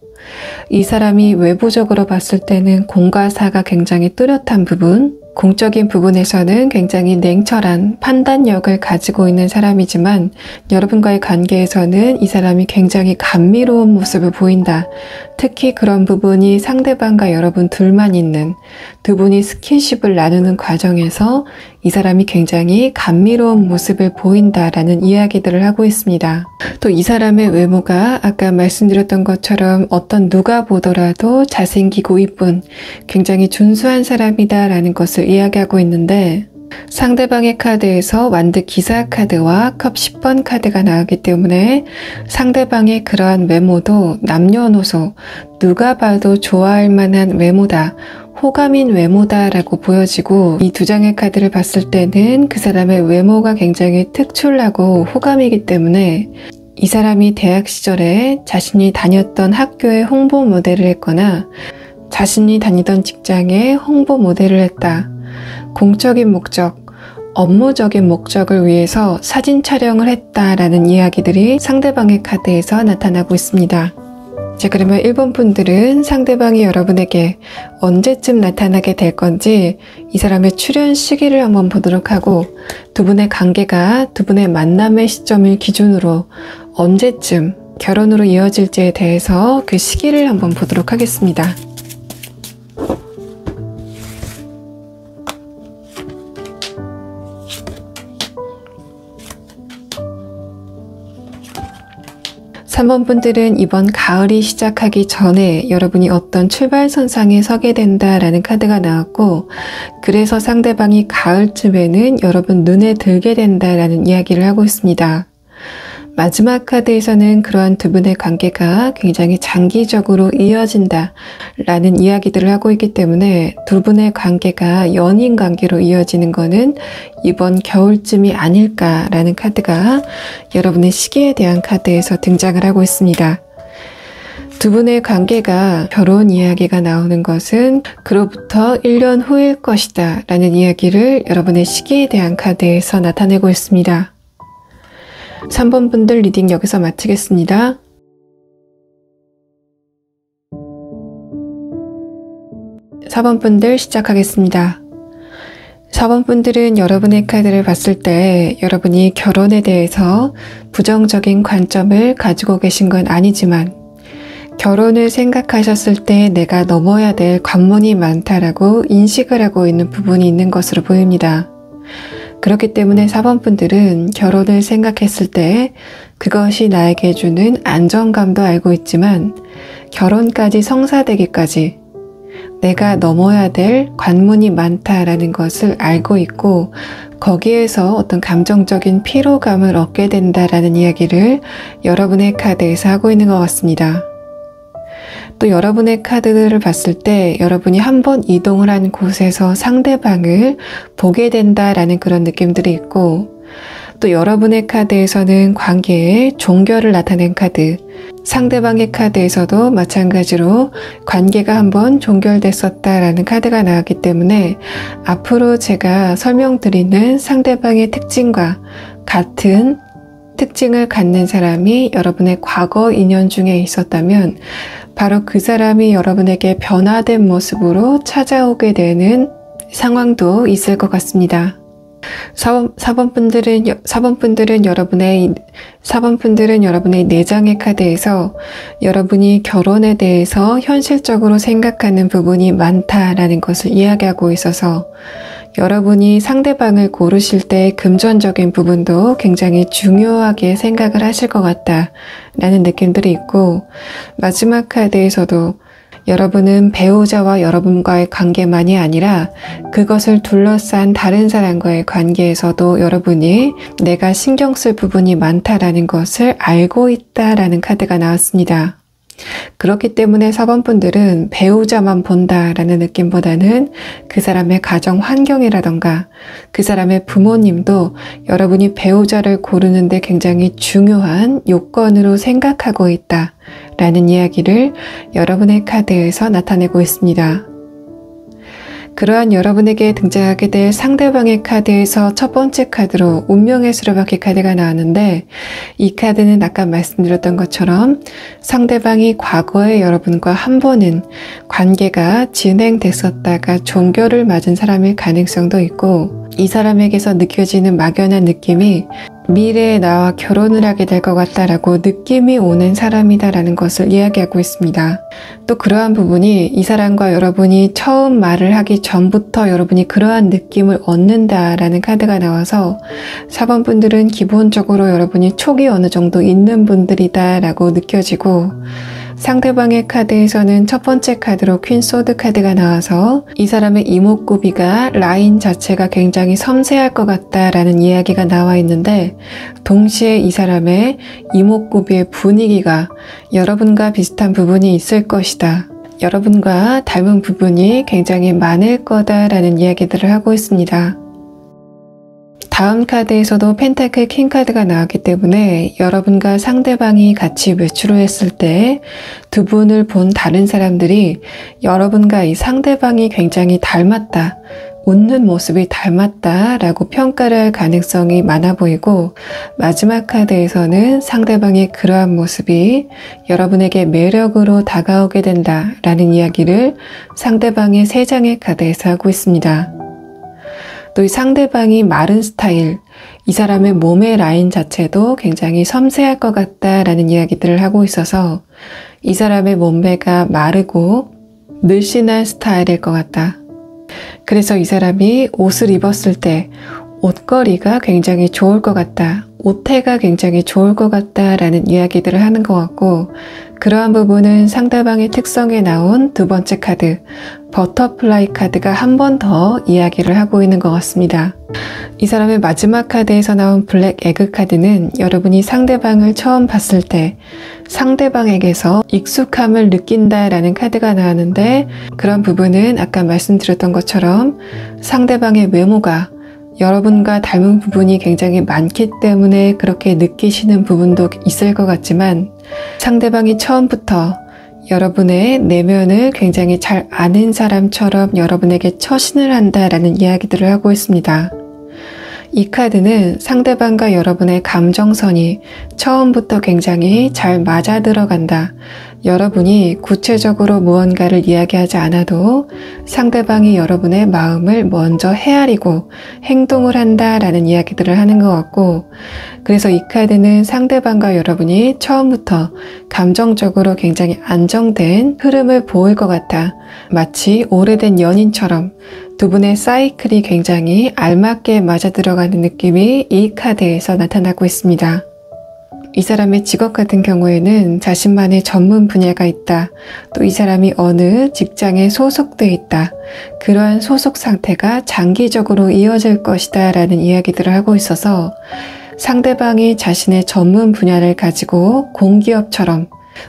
이 사람이 외부적으로 봤을 때는 공과 사가 굉장히 뚜렷한 부분, 공적인 부분에서는 굉장히 냉철한 판단력을 가지고 있는 사람이지만 여러분과의 관계에서는 이 사람이 굉장히 감미로운 모습을 보인다. 특히 그런 부분이 상대방과 여러분 둘만 있는, 두 분이 스킨십을 나누는 과정에서 이 사람이 굉장히 감미로운 모습을 보인다라는 이야기들을 하고 있습니다. 또 이 사람의 외모가 아까 말씀드렸던 것처럼 어떤 누가 보더라도 잘생기고 이쁜 굉장히 준수한 사람이다라는 것을 이야기하고 있는데, 상대방의 카드에서 완드 기사 카드와 컵 10번 카드가 나오기 때문에 상대방의 그러한 외모도 남녀노소 누가 봐도 좋아할 만한 외모다, 호감인 외모다라고 보여지고, 이 두 장의 카드를 봤을 때는 그 사람의 외모가 굉장히 특출나고 호감이기 때문에 이 사람이 대학 시절에 자신이 다녔던 학교의 홍보 모델을 했거나 자신이 다니던 직장에 홍보 모델을 했다, 공적인 목적, 업무적인 목적을 위해서 사진 촬영을 했다라는 이야기들이 상대방의 카드에서 나타나고 있습니다. 자, 그러면 1번 분들은 상대방이 여러분에게 언제쯤 나타나게 될 건지 이 사람의 출현 시기를 한번 보도록 하고, 두 분의 관계가 두 분의 만남의 시점을 기준으로 언제쯤 결혼으로 이어질지에 대해서 그 시기를 한번 보도록 하겠습니다. (3번) 분들은 이번 가을이 시작하기 전에 여러분이 어떤 출발선상에 서게 된다라는 카드가 나왔고, 그래서 상대방이 가을쯤에는 여러분 눈에 들게 된다라는 이야기를 하고 있습니다. 마지막 카드에서는 그러한 두 분의 관계가 굉장히 장기적으로 이어진다 라는 이야기들을 하고 있기 때문에 두 분의 관계가 연인 관계로 이어지는 거는 이번 겨울쯤이 아닐까라는 카드가 여러분의 시기에 대한 카드에서 등장을 하고 있습니다. 두 분의 관계가 결혼 이야기가 나오는 것은 그로부터 1년 후일 것이다 라는 이야기를 여러분의 시기에 대한 카드에서 나타내고 있습니다. 3번 분들 리딩 여기서 마치겠습니다. 4번 분들 시작하겠습니다. 4번 분들은 여러분의 카드를 봤을 때 여러분이 결혼에 대해서 부정적인 관점을 가지고 계신 건 아니지만 결혼을 생각하셨을 때 내가 넘어야 될 관문이 많다라고 인식을 하고 있는 부분이 있는 것으로 보입니다. 그렇기 때문에 4번 분들은 결혼을 생각했을 때 그것이 나에게 주는 안정감도 알고 있지만 결혼까지 성사되기까지 내가 넘어야 될 관문이 많다라는 것을 알고 있고 거기에서 어떤 감정적인 피로감을 얻게 된다라는 이야기를 여러분의 카드에서 하고 있는 것 같습니다. 또 여러분의 카드를 봤을 때 여러분이 한번 이동을 한 곳에서 상대방을 보게 된다라는 그런 느낌들이 있고 또 여러분의 카드에서는 관계의 종결을 나타낸 카드, 상대방의 카드에서도 마찬가지로 관계가 한번 종결됐었다라는 카드가 나왔기 때문에 앞으로 제가 설명드리는 상대방의 특징과 같은 특징을 갖는 사람이 여러분의 과거 인연 중에 있었다면 바로 그 사람이 여러분에게 변화된 모습으로 찾아오게 되는 상황도 있을 것 같습니다. 4번 분들은 여러분의 내장의 카드에서 여러분이 결혼에 대해서 현실적으로 생각하는 부분이 많다라는 것을 이야기하고 있어서 여러분이 상대방을 고르실 때 금전적인 부분도 굉장히 중요하게 생각을 하실 것 같다라는 느낌들이 있고 마지막 카드에서도 여러분은 배우자와 여러분과의 관계만이 아니라 그것을 둘러싼 다른 사람과의 관계에서도 여러분이 내가 신경 쓸 부분이 많다라는 것을 알고 있다라는 카드가 나왔습니다. 그렇기 때문에 4번 분들은 배우자만 본다라는 느낌보다는 그 사람의 가정 환경이라던가 그 사람의 부모님도 여러분이 배우자를 고르는데 굉장히 중요한 요건으로 생각하고 있다라는 이야기를 여러분의 카드에서 나타내고 있습니다. 그러한 여러분에게 등장하게 될 상대방의 카드에서 첫 번째 카드로 운명의 수레바퀴 카드가 나왔는데 이 카드는 아까 말씀드렸던 것처럼 상대방이 과거에 여러분과 한 번은 관계가 진행됐었다가 종결을 맞은 사람일 가능성도 있고 이 사람에게서 느껴지는 막연한 느낌이 미래에 나와 결혼을 하게 될 것 같다라고 느낌이 오는 사람이다라는 것을 이야기하고 있습니다. 또 그러한 부분이 이 사람과 여러분이 처음 말을 하기 전부터 여러분이 그러한 느낌을 얻는다라는 카드가 나와서 4번 분들은 기본적으로 여러분이 촉이 어느 정도 있는 분들이다라고 느껴지고 상대방의 카드에서는 첫 번째 카드로 퀸 소드 카드가 나와서 이 사람의 이목구비가 라인 자체가 굉장히 섬세할 것 같다라는 이야기가 나와 있는데 동시에 이 사람의 이목구비의 분위기가 여러분과 비슷한 부분이 있을 것이다. 여러분과 닮은 부분이 굉장히 많을 거다라는 이야기들을 하고 있습니다. 다음 카드에서도 펜타클 킹 카드가 나왔기 때문에 여러분과 상대방이 같이 외출을 했을 때 두 분을 본 다른 사람들이 여러분과 이 상대방이 굉장히 닮았다, 웃는 모습이 닮았다라고 평가를 할 가능성이 많아 보이고 마지막 카드에서는 상대방의 그러한 모습이 여러분에게 매력으로 다가오게 된다라는 이야기를 상대방의 3장의 카드에서 하고 있습니다. 또 이 상대방이 마른 스타일, 이 사람의 몸의 라인 자체도 굉장히 섬세할 것 같다라는 이야기들을 하고 있어서 이 사람의 몸매가 마르고 늘씬한 스타일일 것 같다. 그래서 이 사람이 옷을 입었을 때 옷걸이가 굉장히 좋을 것 같다. 옷태가 굉장히 좋을 것 같다라는 이야기들을 하는 것 같고 그러한 부분은 상대방의 특성에 나온 두 번째 카드, 버터플라이 카드가 한 번 더 이야기를 하고 있는 것 같습니다. 이 사람의 마지막 카드에서 나온 블랙 에그 카드는 여러분이 상대방을 처음 봤을 때 상대방에게서 익숙함을 느낀다라는 카드가 나왔는데, 그런 부분은 아까 말씀드렸던 것처럼 상대방의 외모가 여러분과 닮은 부분이 굉장히 많기 때문에 그렇게 느끼시는 부분도 있을 것 같지만, 상대방이 처음부터 여러분의 내면을 굉장히 잘 아는 사람처럼 여러분에게 처신을 한다라는 이야기들을 하고 있습니다. 이 카드는 상대방과 여러분의 감정선이 처음부터 굉장히 잘 맞아 들어간다. 여러분이 구체적으로 무언가를 이야기하지 않아도 상대방이 여러분의 마음을 먼저 헤아리고 행동을 한다라는 이야기들을 하는 것 같고, 그래서 이 카드는 상대방과 여러분이 처음부터 감정적으로 굉장히 안정된 흐름을 보일 것 같아. 마치 오래된 연인처럼 두 분의 사이클이 굉장히 알맞게 맞아 들어가는 느낌이 이 카드에서 나타나고 있습니다. 이 사람의 직업 같은 경우에는 자신만의 전문 분야가 있다. 또 이 사람이 어느 직장에 소속돼 있다. 그러한 소속 상태가 장기적으로 이어질 것이다 라는 이야기들을 하고 있어서, 상대방이 자신의 전문 분야를 가지고 공기업처럼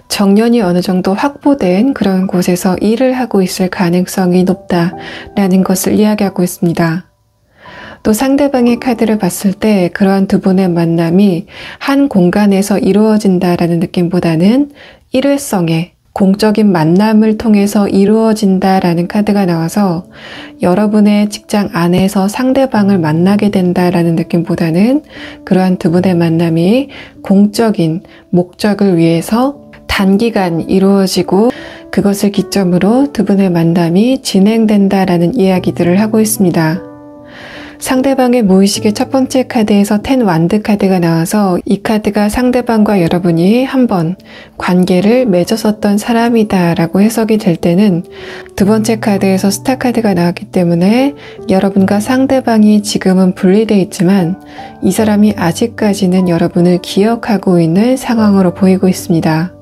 정년이 어느 정도 확보된 그런 곳에서 일을 하고 있을 가능성이 높다라는 것을 이야기하고 있습니다. 또 상대방의 카드를 봤을 때 그러한 두 분의 만남이 한 공간에서 이루어진다라는 느낌보다는 일회성의 공적인 만남을 통해서 이루어진다라는 카드가 나와서, 여러분의 직장 안에서 상대방을 만나게 된다라는 느낌보다는 그러한 두 분의 만남이 공적인 목적을 위해서 단기간 이루어지고, 그것을 기점으로 두 분의 만남이 진행된다라는 이야기들을 하고 있습니다. 상대방의 무의식의 첫 번째 카드에서 10 완드 카드가 나와서, 이 카드가 상대방과 여러분이 한번 관계를 맺었었던 사람이다 라고 해석이 될 때는, 두 번째 카드에서 스타 카드가 나왔기 때문에 여러분과 상대방이 지금은 분리되어 있지만 이 사람이 아직까지는 여러분을 기억하고 있는 상황으로 보이고 있습니다.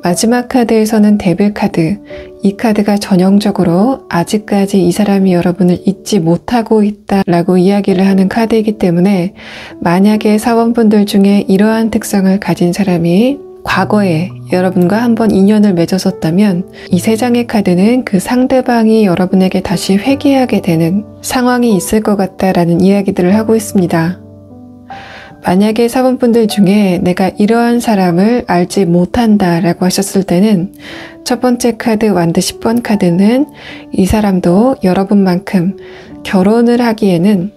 마지막 카드에서는 데빌 카드, 이 카드가 전형적으로 아직까지 이 사람이 여러분을 잊지 못하고 있다라고 이야기를 하는 카드이기 때문에, 만약에 사원분들 중에 이러한 특성을 가진 사람이 과거에 여러분과 한번 인연을 맺었었다면, 이 세 장의 카드는 그 상대방이 여러분에게 다시 회귀하게 되는 상황이 있을 것 같다라는 이야기들을 하고 있습니다. 만약에 사원분들 중에 내가 이러한 사람을 알지 못한다 라고 하셨을 때는, 첫 번째 카드 완드 10번 카드는 이 사람도 여러분만큼 결혼을 하기에는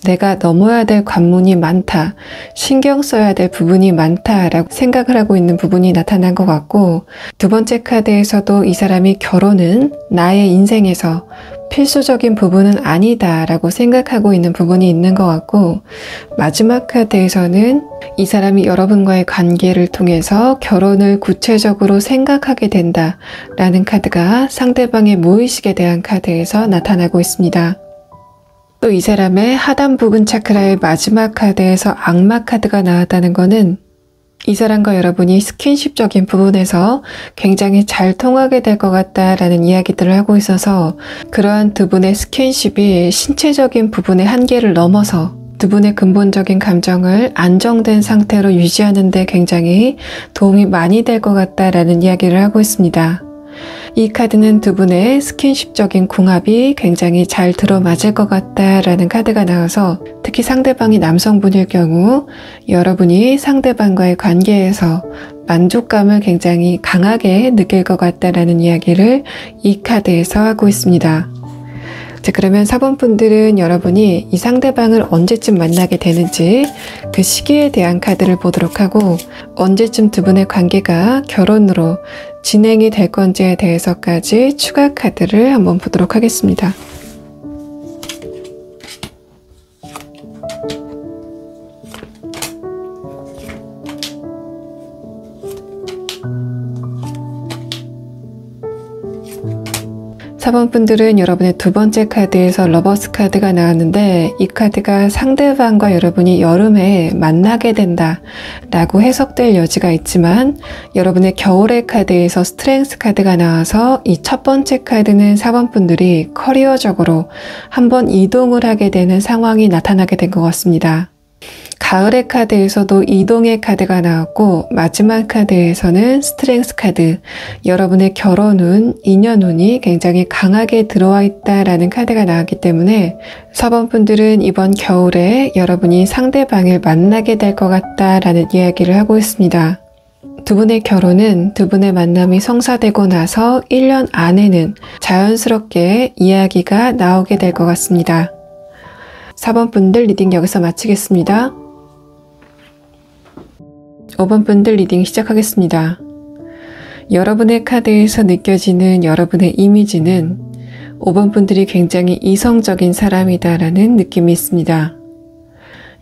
내가 넘어야 될 관문이 많다, 신경 써야 될 부분이 많다라고 생각을 하고 있는 부분이 나타난 것 같고, 두 번째 카드에서도 이 사람이 결혼은 나의 인생에서 필수적인 부분은 아니다 라고 생각하고 있는 부분이 있는 것 같고, 마지막 카드에서는 이 사람이 여러분과의 관계를 통해서 결혼을 구체적으로 생각하게 된다 라는 카드가 상대방의 무의식에 대한 카드에서 나타나고 있습니다. 또 이 사람의 하단 부분 차크라의 마지막 카드에서 악마 카드가 나왔다는 것은, 이 사람과 여러분이 스킨십적인 부분에서 굉장히 잘 통하게 될 것 같다라는 이야기들을 하고 있어서, 그러한 두 분의 스킨십이 신체적인 부분의 한계를 넘어서 두 분의 근본적인 감정을 안정된 상태로 유지하는 데 굉장히 도움이 많이 될 것 같다라는 이야기를 하고 있습니다. 이 카드는 두 분의 스킨십적인 궁합이 굉장히 잘 들어맞을 것 같다라는 카드가 나와서, 특히 상대방이 남성분일 경우 여러분이 상대방과의 관계에서 만족감을 굉장히 강하게 느낄 것 같다라는 이야기를 이 카드에서 하고 있습니다. 자, 그러면 4번 분들은 여러분이 이 상대방을 언제쯤 만나게 되는지 그 시기에 대한 카드를 보도록 하고, 언제쯤 두 분의 관계가 결혼으로 진행이 될 건지에 대해서까지 추가 카드를 한번 보도록 하겠습니다. 4번 분들은 여러분의 두 번째 카드에서 러버스 카드가 나왔는데 이 카드가 상대방과 여러분이 여름에 만나게 된다 라고 해석될 여지가 있지만 여러분의 겨울의 카드에서 스트렝스 카드가 나와서 이 첫 번째 카드는 4번 분들이 커리어적으로 한번 이동을 하게 되는 상황이 나타나게 된 것 같습니다. 가을의 카드에서도 이동의 카드가 나왔고 마지막 카드에서는 스트렝스 카드, 여러분의 결혼운, 인연운이 굉장히 강하게 들어와 있다라는 카드가 나왔기 때문에 4번 분들은 이번 겨울에 여러분이 상대방을 만나게 될 것 같다라는 이야기를 하고 있습니다. 두 분의 결혼은 두 분의 만남이 성사되고 나서 1년 안에는 자연스럽게 이야기가 나오게 될 것 같습니다. 4번 분들 리딩 여기서 마치겠습니다. 5번 분들 리딩 시작하겠습니다. 여러분의 카드에서 느껴지는 여러분의 이미지는 5번 분들이 굉장히 이성적인 사람이다라는 느낌이 있습니다.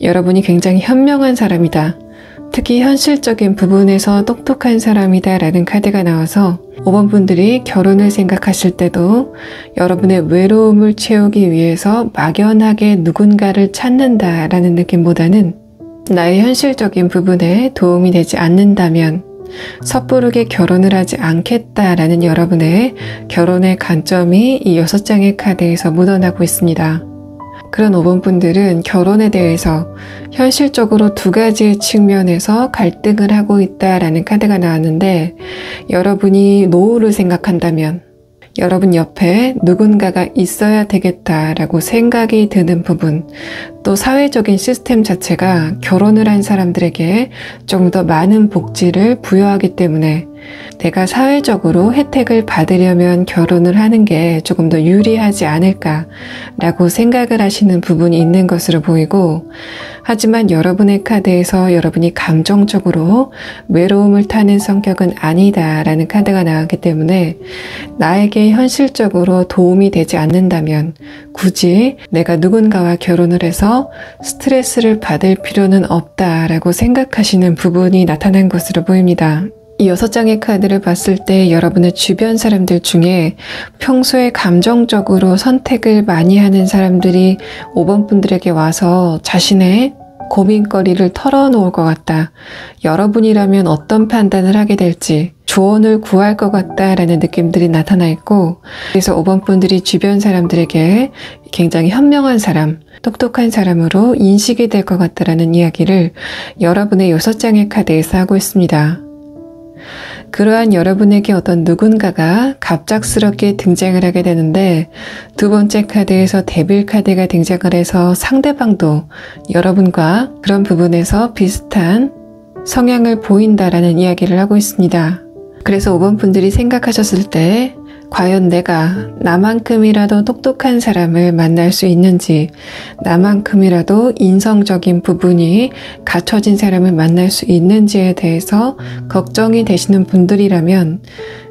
여러분이 굉장히 현명한 사람이다. 특히 현실적인 부분에서 똑똑한 사람이다라는 카드가 나와서 5번 분들이 결혼을 생각하실 때도 여러분의 외로움을 채우기 위해서 막연하게 누군가를 찾는다라는 느낌보다는 나의 현실적인 부분에 도움이 되지 않는다면 섣부르게 결혼을 하지 않겠다라는 여러분의 결혼의 관점이 이 6장의 카드에서 묻어나고 있습니다. 그런 5번 분들은 결혼에 대해서 현실적으로 두 가지의 측면에서 갈등을 하고 있다라는 카드가 나왔는데 여러분이 노후를 생각한다면 여러분 옆에 누군가가 있어야 되겠다라고 생각이 드는 부분, 또 사회적인 시스템 자체가 결혼을 한 사람들에게 좀 더 많은 복지를 부여하기 때문에 내가 사회적으로 혜택을 받으려면 결혼을 하는 게 조금 더 유리하지 않을까라고 생각을 하시는 부분이 있는 것으로 보이고, 하지만 여러분의 카드에서 여러분이 감정적으로 외로움을 타는 성격은 아니다라는 카드가 나왔기 때문에 나에게 현실적으로 도움이 되지 않는다면 굳이 내가 누군가와 결혼을 해서 스트레스를 받을 필요는 없다라고 생각하시는 부분이 나타난 것으로 보입니다. 이 6장의 카드를 봤을 때 여러분의 주변 사람들 중에 평소에 감정적으로 선택을 많이 하는 사람들이 5번 분들에게 와서 자신의 고민거리를 털어놓을 것 같다. 여러분이라면 어떤 판단을 하게 될지 조언을 구할 것 같다라는 느낌들이 나타나 있고, 그래서 5번 분들이 주변 사람들에게 굉장히 현명한 사람, 똑똑한 사람으로 인식이 될 것 같다라는 이야기를 여러분의 6장의 카드에서 하고 있습니다. 그러한 여러분에게 어떤 누군가가 갑작스럽게 등장을 하게 되는데 두 번째 카드에서 데빌 카드가 등장을 해서 상대방도 여러분과 그런 부분에서 비슷한 성향을 보인다라는 이야기를 하고 있습니다. 그래서 5번 분들이 생각하셨을 때 과연 내가 나만큼이라도 똑똑한 사람을 만날 수 있는지, 나만큼이라도 인성적인 부분이 갖춰진 사람을 만날 수 있는지에 대해서 걱정이 되시는 분들이라면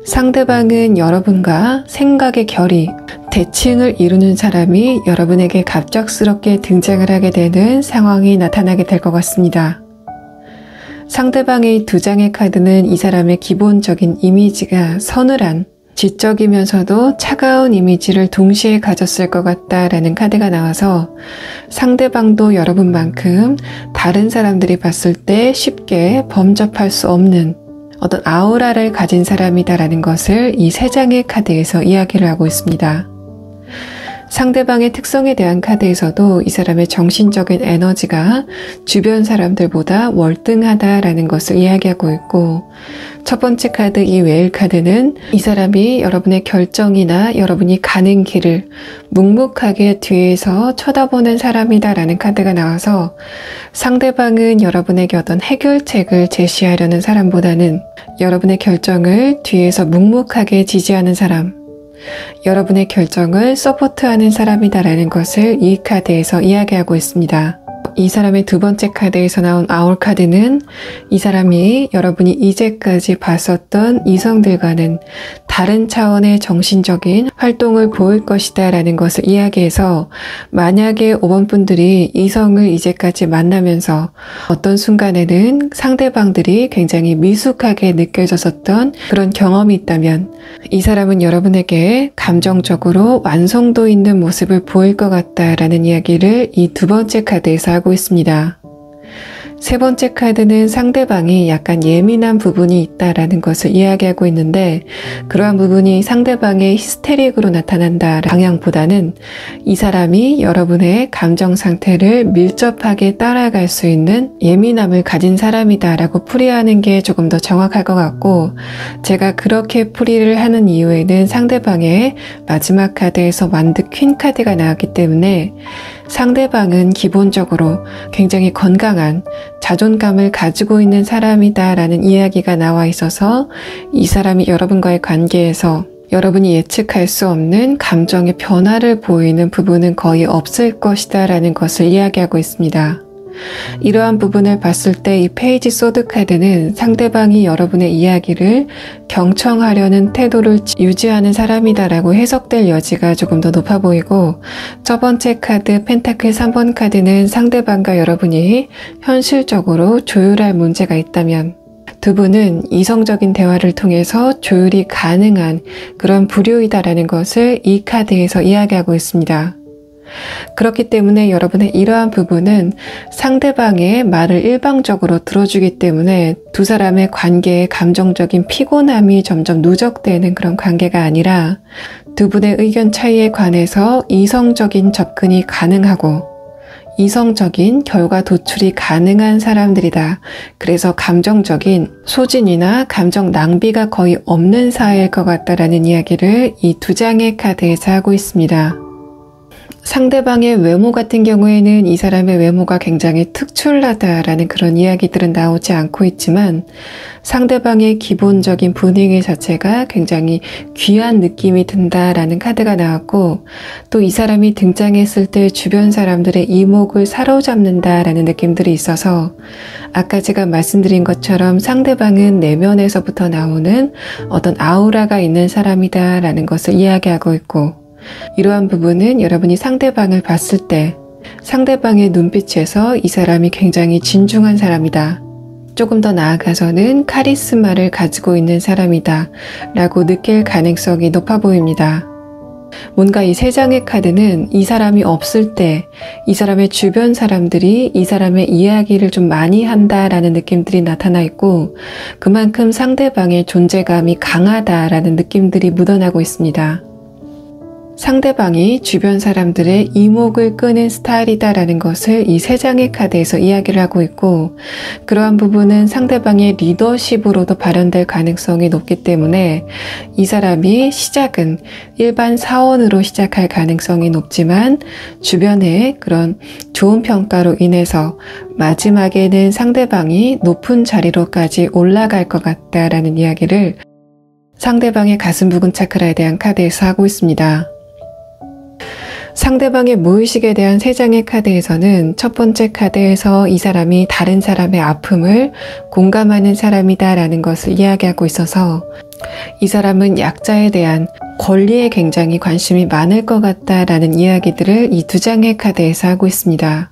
상대방은 여러분과 생각의 결이, 대칭을 이루는 사람이 여러분에게 갑작스럽게 등장을 하게 되는 상황이 나타나게 될 것 같습니다. 상대방의 두 장의 카드는 이 사람의 기본적인 이미지가 서늘한, 지적이면서도 차가운 이미지를 동시에 가졌을 것 같다라는 카드가 나와서 상대방도 여러분만큼 다른 사람들이 봤을 때 쉽게 범접할 수 없는 어떤 아우라를 가진 사람이다라는 것을 이 3장의 카드에서 이야기를 하고 있습니다. 상대방의 특성에 대한 카드에서도 이 사람의 정신적인 에너지가 주변 사람들보다 월등하다라는 것을 이야기하고 있고, 첫 번째 카드 이 웨일 카드는 이 사람이 여러분의 결정이나 여러분이 가는 길을 묵묵하게 뒤에서 쳐다보는 사람이다라는 카드가 나와서 상대방은 여러분에게 어떤 해결책을 제시하려는 사람보다는 여러분의 결정을 뒤에서 묵묵하게 지지하는 사람, 여러분의 결정을 서포트하는 사람이다라는 것을 이 카드에서 이야기하고 있습니다. 이 사람의 두 번째 카드에서 나온 아울 카드는 이 사람이 여러분이 이제까지 봤었던 이성들과는 다른 차원의 정신적인 활동을 보일 것이다 라는 것을 이야기해서, 만약에 5번 분들이 이성을 이제까지 만나면서 어떤 순간에는 상대방들이 굉장히 미숙하게 느껴졌었던 그런 경험이 있다면 이 사람은 여러분에게 감정적으로 완성도 있는 모습을 보일 것 같다라는 이야기를 이 두 번째 카드에서 하고 있습니다. 세 번째 카드는 상대방이 약간 예민한 부분이 있다라는 것을 이야기하고 있는데, 그러한 부분이 상대방의 히스테릭으로 나타난다 방향보다는 이 사람이 여러분의 감정 상태를 밀접하게 따라갈 수 있는 예민함을 가진 사람이다라고 풀이하는 게 조금 더 정확할 것 같고, 제가 그렇게 풀이를 하는 이유에는 상대방의 마지막 카드에서 완드 퀸 카드가 나왔기 때문에, 상대방은 기본적으로 굉장히 건강한 자존감을 가지고 있는 사람이다라는 이야기가 나와 있어서 이 사람이 여러분과의 관계에서 여러분이 예측할 수 없는 감정의 변화를 보이는 부분은 거의 없을 것이다 라는 것을 이야기하고 있습니다. 이러한 부분을 봤을 때 이 페이지 소드 카드는 상대방이 여러분의 이야기를 경청하려는 태도를 유지하는 사람이다라고 해석될 여지가 조금 더 높아 보이고, 첫 번째 카드 펜타클 3번 카드는 상대방과 여러분이 현실적으로 조율할 문제가 있다면 두 분은 이성적인 대화를 통해서 조율이 가능한 그런 부류이다라는 것을 이 카드에서 이야기하고 있습니다. 그렇기 때문에 여러분의 이러한 부분은 상대방의 말을 일방적으로 들어주기 때문에 두 사람의 관계에 감정적인 피곤함이 점점 누적되는 그런 관계가 아니라, 두 분의 의견 차이에 관해서 이성적인 접근이 가능하고 이성적인 결과 도출이 가능한 사람들이다. 그래서 감정적인 소진이나 감정 낭비가 거의 없는 사이일 것 같다라는 이야기를 이 두 장의 카드에서 하고 있습니다. 상대방의 외모 같은 경우에는 이 사람의 외모가 굉장히 특출나다라는 그런 이야기들은 나오지 않고 있지만, 상대방의 기본적인 분위기 자체가 굉장히 귀한 느낌이 든다라는 카드가 나왔고, 또 이 사람이 등장했을 때 주변 사람들의 이목을 사로잡는다라는 느낌들이 있어서, 아까 제가 말씀드린 것처럼 상대방은 내면에서부터 나오는 어떤 아우라가 있는 사람이다라는 것을 이야기하고 있고, 이러한 부분은 여러분이 상대방을 봤을 때 상대방의 눈빛에서 이 사람이 굉장히 진중한 사람이다, 조금 더 나아가서는 카리스마를 가지고 있는 사람이다 라고 느낄 가능성이 높아 보입니다. 뭔가 이 세 장의 카드는 이 사람이 없을 때 이 사람의 주변 사람들이 이 사람의 이야기를 좀 많이 한다라는 느낌들이 나타나 있고, 그만큼 상대방의 존재감이 강하다라는 느낌들이 묻어나고 있습니다. 상대방이 주변 사람들의 이목을 끄는 스타일이다라는 것을 이 세 장의 카드에서 이야기를 하고 있고, 그러한 부분은 상대방의 리더십으로도 발현될 가능성이 높기 때문에 이 사람이 시작은 일반 사원으로 시작할 가능성이 높지만, 주변의 그런 좋은 평가로 인해서 마지막에는 상대방이 높은 자리로까지 올라갈 것 같다라는 이야기를 상대방의 가슴 부근 차크라에 대한 카드에서 하고 있습니다. 상대방의 무의식에 대한 세 장의 카드에서는 첫 번째 카드에서 이 사람이 다른 사람의 아픔을 공감하는 사람이다라는 것을 이야기하고 있어서, 이 사람은 약자에 대한 권리에 굉장히 관심이 많을 것 같다라는 이야기들을 이 두 장의 카드에서 하고 있습니다.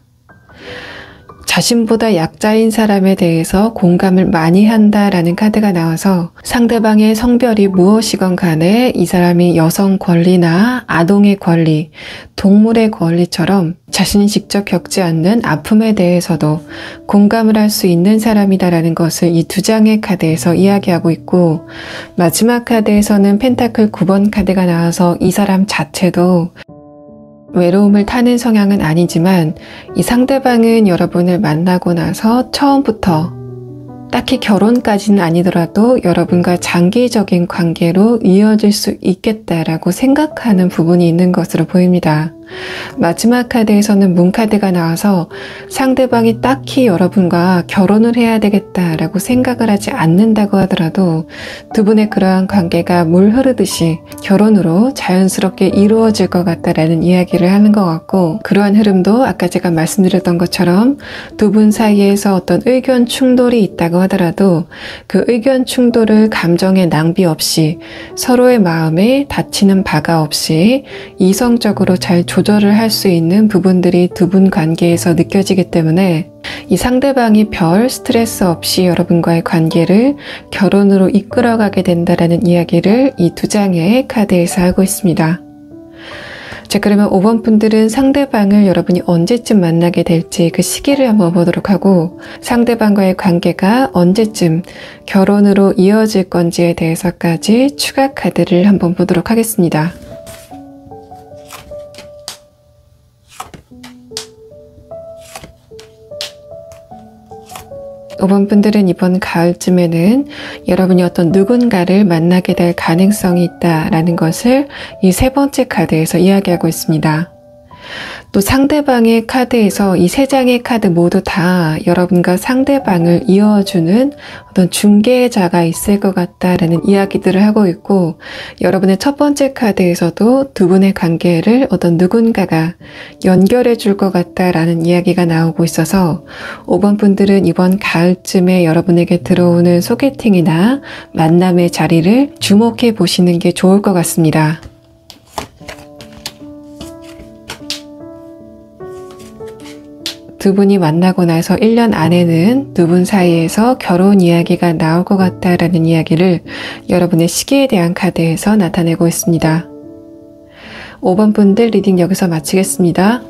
자신보다 약자인 사람에 대해서 공감을 많이 한다라는 카드가 나와서, 상대방의 성별이 무엇이건 간에 이 사람이 여성 권리나 아동의 권리, 동물의 권리처럼 자신이 직접 겪지 않는 아픔에 대해서도 공감을 할 수 있는 사람이다라는 것을 이 두 장의 카드에서 이야기하고 있고, 마지막 카드에서는 펜타클 9번 카드가 나와서 이 사람 자체도 외로움을 타는 성향은 아니지만, 이 상대방은 여러분을 만나고 나서 처음부터 딱히 결혼까지는 아니더라도 여러분과 장기적인 관계로 이어질 수 있겠다라고 생각하는 부분이 있는 것으로 보입니다. 마지막 카드에서는 문 카드가 나와서 상대방이 딱히 여러분과 결혼을 해야 되겠다라고 생각을 하지 않는다고 하더라도 두 분의 그러한 관계가 물 흐르듯이 결혼으로 자연스럽게 이루어질 것 같다라는 이야기를 하는 것 같고, 그러한 흐름도 아까 제가 말씀드렸던 것처럼 두 분 사이에서 어떤 의견 충돌이 있다고 하더라도 그 의견 충돌을 감정의 낭비 없이, 서로의 마음에 다치는 바가 없이 이성적으로 잘 조절을 할 수 있는 부분들이 두 분 관계에서 느껴지기 때문에 이 상대방이 별 스트레스 없이 여러분과의 관계를 결혼으로 이끌어가게 된다라는 이야기를 이 두 장의 카드에서 하고 있습니다. 자, 그러면 5번 분들은 상대방을 여러분이 언제쯤 만나게 될지 그 시기를 한번 보도록 하고, 상대방과의 관계가 언제쯤 결혼으로 이어질 건지에 대해서까지 추가 카드를 한번 보도록 하겠습니다. 5번 분들은 이번 가을쯤에는 여러분이 어떤 누군가를 만나게 될 가능성이 있다라는 것을 이 세 번째 카드에서 이야기하고 있습니다. 또 상대방의 카드에서 이 세 장의 카드 모두 다 여러분과 상대방을 이어주는 어떤 중개자가 있을 것 같다라는 이야기들을 하고 있고, 여러분의 첫 번째 카드에서도 두 분의 관계를 어떤 누군가가 연결해 줄 것 같다라는 이야기가 나오고 있어서 5번 분들은 이번 가을쯤에 여러분에게 들어오는 소개팅이나 만남의 자리를 주목해 보시는 게 좋을 것 같습니다. 두 분이 만나고 나서 1년 안에는 두 분 사이에서 결혼 이야기가 나올 것 같다라는 이야기를 여러분의 시기에 대한 카드에서 나타내고 있습니다. 5번 분들 리딩 여기서 마치겠습니다.